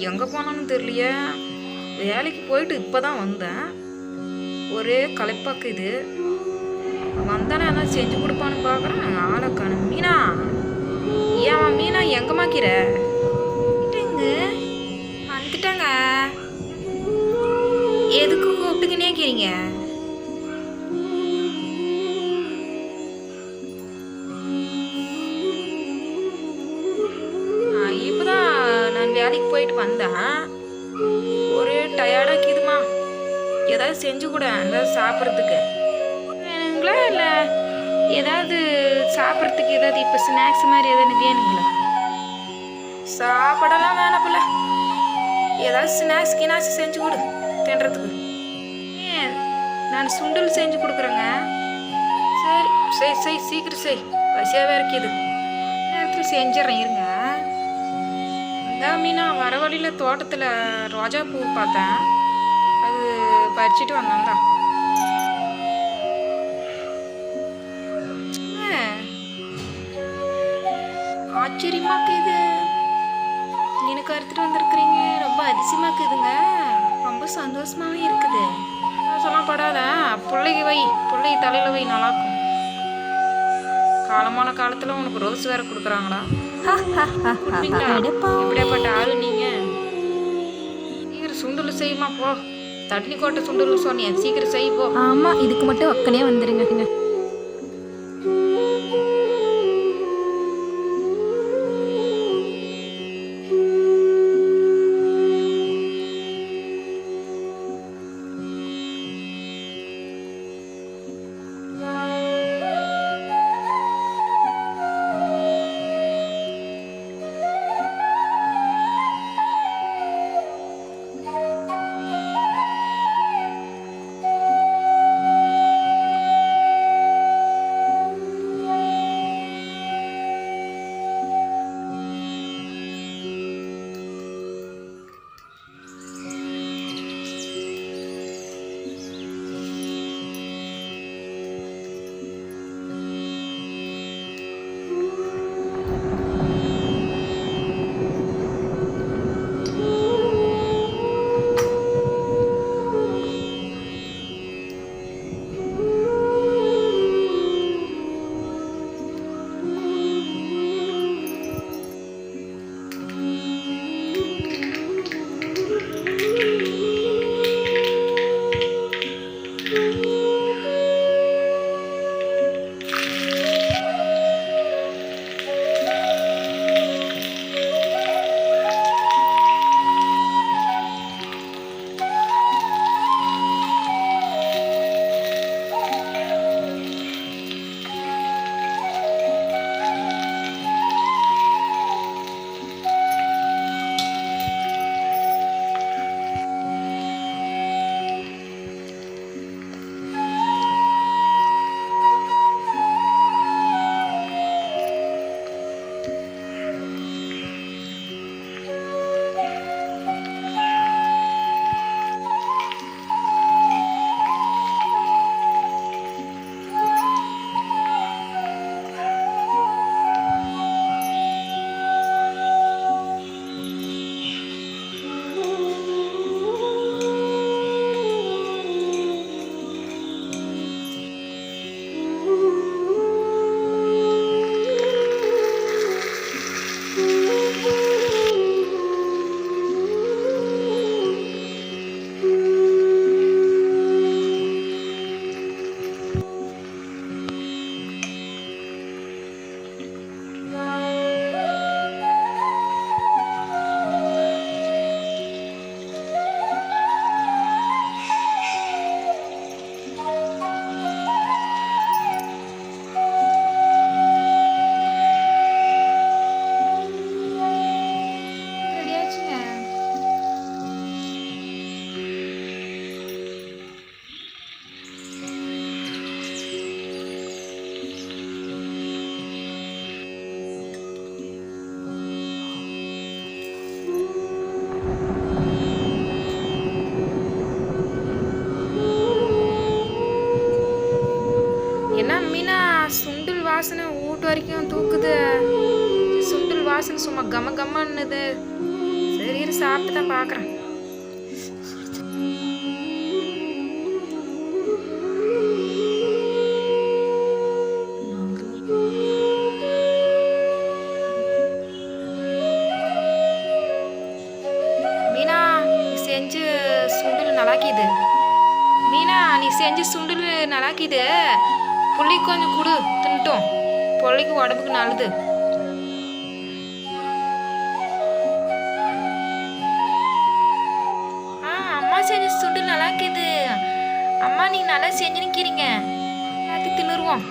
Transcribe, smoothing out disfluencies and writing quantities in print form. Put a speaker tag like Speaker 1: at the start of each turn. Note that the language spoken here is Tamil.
Speaker 1: எங்கே போனான்னு தெரியலையே. வேலைக்கு போயிட்டு இப்போ தான் வந்தேன். ஒரே களைப்பாக்குது. வந்தானே என்ன செஞ்சு கொடுப்பான்னு பார்க்குறேன். ஆளை காணும். மீனா, ஏன் மீனா எங்கம்மாக்கிற? வந்துட்டாங்க. எதுக்கு கூப்பிட்டுக்கினே இருக்கிறீங்க? இப்போதான் நான் வேலைக்கு போயிட்டு வந்தேன். ஒரே டயர்டாக இருக்குதுமா. ஏதாவது செஞ்சு கூட ஏதாவது சாப்பிட்றதுக்கு வேணுங்களா? இல்லை ஏதாவது சாப்பிட்றதுக்கு ஏதாவது இப்போ ஸ்நாக்ஸ் மாதிரி எதாவது வேணுங்களா? சாப்பிடலாம் வேணாம் போல. ஏதாவது ஸ்நாக்ஸ் கினாச்சு செஞ்சு கொடு தின்றதுக்கு. நான் சுண்டல் செஞ்சு கொடுக்குறேங்க. சரி சரி சரி சீக்கிரம் செய். பசியாகவே இருக்குது. நேரத்தில் செஞ்சிடறேன் இருங்க. மீனா வர வழியில் தோட்டத்தில் ரோஜா பூ பார்த்தேன். அது பறிச்சுட்டு வந்தேன் தான். ஆச்சரியமாக்குது. எனக்கு அறுத்துட்டு வந்திருக்கிறீங்க. ரொம்ப அதிசயமாக்குதுங்க. ரொம்ப சந்தோஷமாகவே இருக்குது. சொல்லலாம் படாத. பிள்ளைக்கு வை, பிள்ளைக்கு தலையில் வை, நல்லாக்கும். காலமான காலத்தில் உனக்கு ரோஸ் வேற கொடுக்குறாங்களா? எப்படியாப்பட்ட ஆளு நீங்க? சீக்கிரம் சுண்டல் செய்யுமா போ. தண்ணி கோட்டை சுண்டல் சொன்னியா, சீக்கிரம் செய் போ.
Speaker 2: ஆமாம், இதுக்கு மட்டும் அக்கனே வந்துடுங்க.
Speaker 1: வாசனை வீட்டு வரைக்கும் தூக்குது. சுண்டல் வாசனை சும்மா கம கம்மன்னுது. சரி கொஞ்சம் சாப்பிட்டு தான் பார்க்குறேன். மீனா, நீ செஞ்ச சுண்டல் நல்லாக்கிது. மீனா, நீ செஞ்ச சுண்டல் நல்லாக்கிது. புள்ளிக்கு கொஞ்சம் கொடு, தின்ட்டோம். புள்ளிக்கு உடம்புக்கு நல்லது. அம்மா செஞ்ச சுண்டல் நல்லாக்கிது. அம்மா, நீங்கள் நல்லா செஞ்சு நிற்கிறீங்க. எல்லாத்தையும் தின்னுருவோம்.